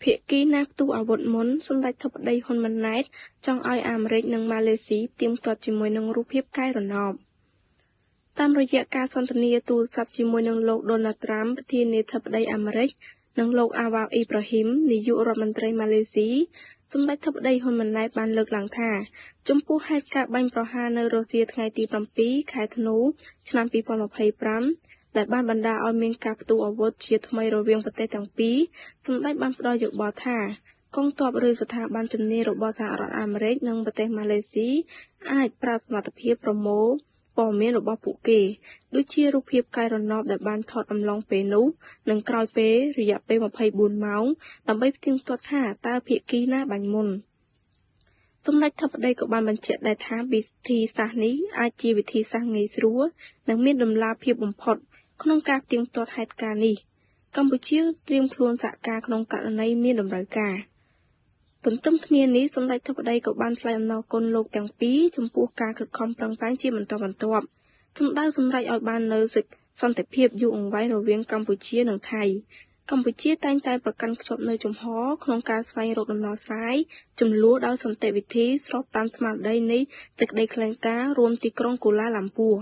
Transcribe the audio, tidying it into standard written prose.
ភាគីណាផ្ទុះអាវុធមុនសម្ដេចធិបតីហ៊ុនម៉ាណែតចង់ឲ្យអាមេរិកនិងម៉ាឡេស៊ីទៀមទាត់ជាមួយនឹងរូបភាពកែរណបតាមរយៈការសន្ទនាទូរស័ព្ទជាមួយនឹងលោកដូណាល់ត្រាំប្រធានាធិបតីអាមេរិកនិងលោកអាវ៉ាអ៊ីប្រាហ៊ីមនាយករដ្ឋមន្ត្រីម៉ាឡេស៊ីសម្ដេចធិបតីហ៊ុនម៉ាណែតបានលើកឡើងថាចំពោះហេតុការណ៍បាញ់ប្រហារនៅរុស្ស៊ីថ្ងៃទី7ខែធ្នូឆ្នាំ2025ដែលបានបណ្ដាលឲ្យមានការផ្ទុះអាវុធជាថ្មីរវាងប្រទេសទាំងពីរសម្ដេចបានផ្ដល់យោបល់ថាកងទ័ពឬស្ថាប័នជំនាញរបស់សហរដ្ឋអាមេរិកនិងប្រទេសម៉ាឡេស៊ីអាចប្រើសមត្ថភាពប្រមូលព័ត៌មានរបស់ពួកគេដូចជារូបភាពកែរណបដែលបានថតអំឡុងពេលនោះនិងក្រោយពេលរយៈពេល24ម៉ោងដើម្បីផ្ទៀងផ្ទាត់ថាតើភាគីណាបាញ់មុនសម្ដេចធិបតីក៏បានបញ្ជាក់ដែរថាវិធីសាស្ត្រនេះអាចជាវិធីសាស្ត្រងាយស្រួលនិងមានតម្លាភាពបំផុតក្នុងការផ្ទៀងផ្ទាត់ហេតុការណ៍នេះកម្ពុជាត្រៀមខ្លួនសហការក្នុងករណីមានតម្រូវការទន្ទឹមគ្នានេះសម្ដេចធិបតីក៏បានថ្លែងអំណរគុណលោកទាំងពីរចំពោះការខិតខំប្រឹងប្រែងជាបន្តបន្ទាប់សម្ដៅសម្រេចឲ្យបាននូវសន្តិភាពយូរអង្វែងរវាងកម្ពុជានិងថៃកម្ពុជាតែងតែប្រកាន់ខ្ជាប់នូវជំហរក្នុងការស្វែងរកដំណោះស្រាយចំនួនដោយសន្តិវិធីស្របតាមស្មារតីនៃសេចក្តីថ្លែងការណ៍រួមទីក្រុងកូឡាឡាំពួរ